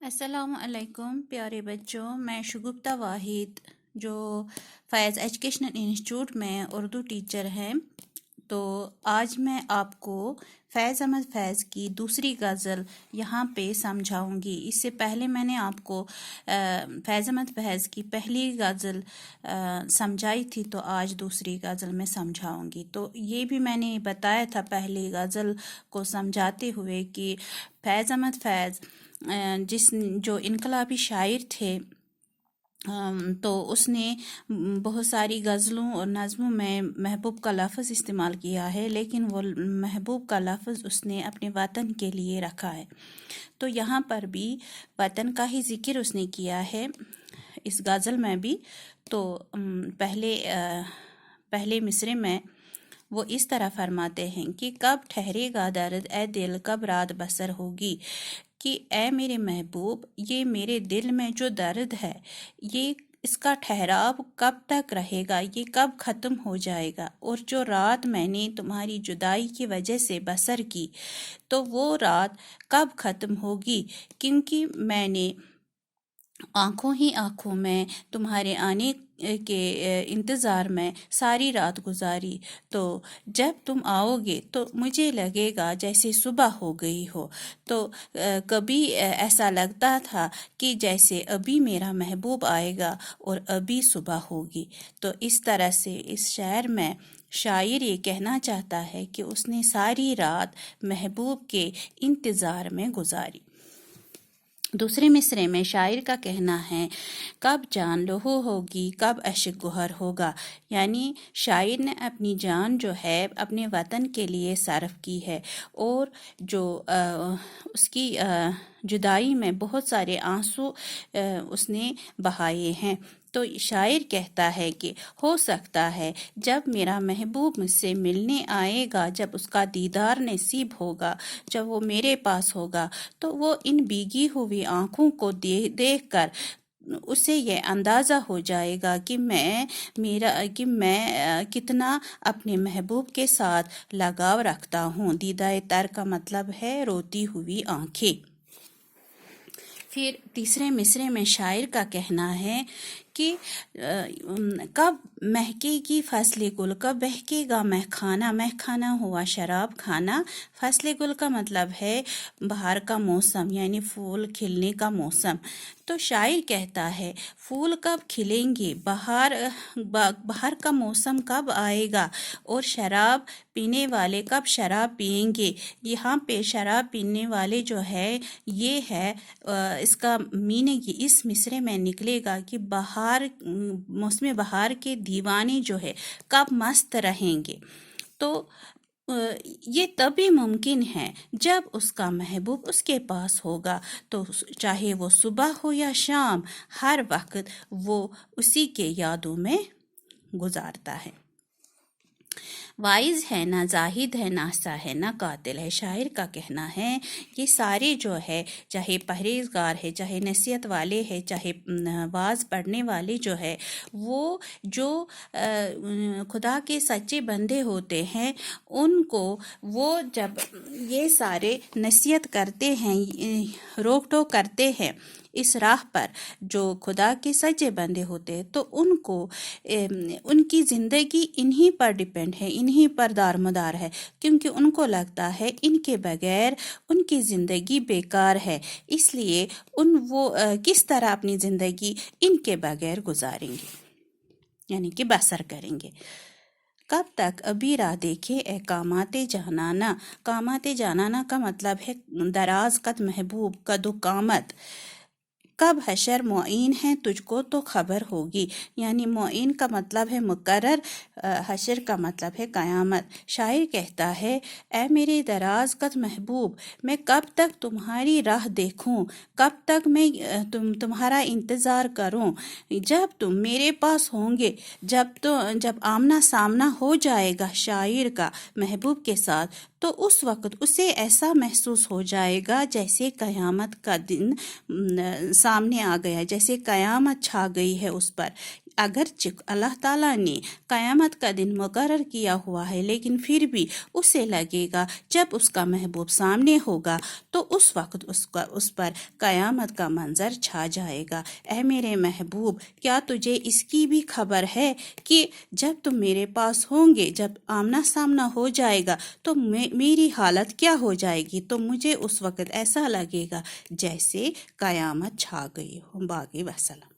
السلام علیکم پیارے بچوں، میں شگفتہ واحد جو فیض ایجوکیشنل انسٹیٹیوٹ میں اردو ٹیچر ہیں، تو آج میں آپ کو فیض احمد فیض کی دوسری غزل یہاں پہ سمجھاؤں گی۔ اس سے پہلے میں نے آپ کو فیض احمد فیض کی پہلی غزل سمجھائی تھی، تو آج دوسری غزل میں سمجھاؤں گی۔ تو یہ بھی میں نے بتایا تھا پہلی غزل کو سمجھاتے ہوئے کہ فیض احمد فیض جو انقلابی شاعر تھے، تو اس نے بہت ساری غزلوں اور نظموں میں محبوب کا لفظ استعمال کیا ہے، لیکن وہ محبوب کا لفظ اس نے اپنے وطن کے لیے رکھا ہے۔ تو یہاں پر بھی وطن کا ہی ذکر اس نے کیا ہے اس غزل میں بھی۔ تو پہلے مصرعے میں وہ اس طرح فرماتے ہیں کہ کب ٹھہرے گا درد اے دل، کب رات بسر ہوگی، کہ اے میرے محبوب، یہ میرے دل میں جو درد ہے، یہ اس کا ٹھہراو کب تک رہے گا، یہ کب ختم ہو جائے گا، اور جو رات میں نے تمہاری جدائی کی وجہ سے بسر کی، تو وہ رات کب ختم ہوگی، کیونکہ میں نے آنکھوں میں تمہارے آنے کے انتظار میں ساری رات گزاری، تو جب تم آؤ گے تو مجھے لگے گا جیسے صبح ہو گئی ہو۔ تو کبھی ایسا لگتا تھا کہ جیسے ابھی میرا محبوب آئے گا اور ابھی صبح ہوگی۔ تو اس طرح سے اس شعر میں شاعر یہ کہنا چاہتا ہے کہ اس نے ساری رات محبوب کے انتظار میں گزاری۔ دوسرے مصرعے میں شاعر کا کہنا ہے کب جان لہو ہوگی، کب اشک گہر ہوگا، یعنی شاعر نے اپنی جان جو ہے اپنے وطن کے لیے صرف کی ہے، اور جو اس کی جدائی میں بہت سارے آنسو اس نے بہائے ہیں۔ تو شاعر کہتا ہے کہ ہو سکتا ہے جب میرا محبوب مجھ سے ملنے آئے گا، جب اس کا دیدار نصیب ہوگا، جب وہ میرے پاس ہوگا، تو وہ ان بھیگی ہوئی آنکھوں کو دیکھ کر اسے یہ اندازہ ہو جائے گا کہ میں کتنا اپنے محبوب کے ساتھ لگاؤ رکھتا ہوں۔ دیدہ تر کا مطلب ہے روتی ہوئی آنکھیں۔ پھر تیسرے مصرعے میں شاعر کا کہنا ہے کہ کب مہکے گی فصل گل، کب بہکے گا مہ خانہ ہوا شراب کھانا۔ فصل گل کا مطلب ہے بہار کا موسم، یعنی پھول کھلنے کا موسم۔ تو شاعر کہتا ہے پھول کب کھلیں گے، بہار کا موسم کب آئے گا، اور شراب پینے والے کب شراب پئیں گے۔ یہاں پہ شراب پینے والے جو ہے، یہ ہے اس کا میننگ اس مصرعے میں نکلے گا کہ موسم بہار کے دیوانے جو ہے کب مست رہیں گے۔ تو یہ تبھی ممکن ہے جب اس کا محبوب اس کے پاس ہوگا، تو چاہے وہ صبح ہو یا شام، ہر وقت وہ اسی کے یادوں میں گزارتا ہے۔ واعظ ہے نہ زاہد ہے، ناسا ہے نہ قاتل ہے۔ شاعر کا کہنا ہے یہ سارے جو ہے، چاہے پرہیزگار ہے، چاہے نصیحت والے ہے، چاہے واعظ پڑھنے والے جو ہے، وہ جو خدا کے سچے بندے ہوتے ہیں، ان کو وہ جب یہ سارے نصیحت کرتے ہیں، روک ٹوک کرتے ہیں اس راہ پر، جو خدا کے سچے بندے ہوتے ہیں، تو ان کو ان کی زندگی انہی پر ڈیپینڈ ہے، انہی پر دارمدار ہے، کیونکہ ان کو لگتا ہے ان کے بغیر ان کی زندگی بیکار ہے، اس لیے وہ کس طرح اپنی زندگی ان کے بغیر گزاریں گے، یعنی کہ بسر کریں گے۔ کب تک ابھی راہ دیکھے اے قامت جانانہ۔ قامت جانانہ کا مطلب ہے دراز قد محبوب، قد و قامت۔ کب حشر معین ہے تجھ کو تو خبر ہوگی، یعنی معین کا مطلب ہے مقرر، حشر کا مطلب ہے قیامت۔ شاعر کہتا ہے اے میرے دراز قد محبوب، میں کب تک تمہاری راہ دیکھوں، کب تک میں تمہارا انتظار کروں، جب تم میرے پاس ہوں گے، جب آمنا سامنا ہو جائے گا شاعر کا محبوب کے ساتھ، تو اس وقت اسے ایسا محسوس ہو جائے گا جیسے قیامت کا دن سامنے آ گیا، جیسے قیامت چھا گئی ہے اس پر۔ اگرچہ اللہ تعالیٰ نے قیامت کا دن مقرر کیا ہوا ہے، لیکن پھر بھی اسے لگے گا جب اس کا محبوب سامنے ہوگا تو اس وقت اس پر قیامت کا منظر چھا جائے گا۔ اے میرے محبوب، کیا تجھے اس کی بھی خبر ہے کہ جب تم میرے پاس ہوں گے، جب آمنا سامنا ہو جائے گا تو میری حالت کیا ہو جائے گی؟ تو مجھے اس وقت ایسا لگے گا جیسے قیامت چھا گئی ہو۔ باقی وسلام۔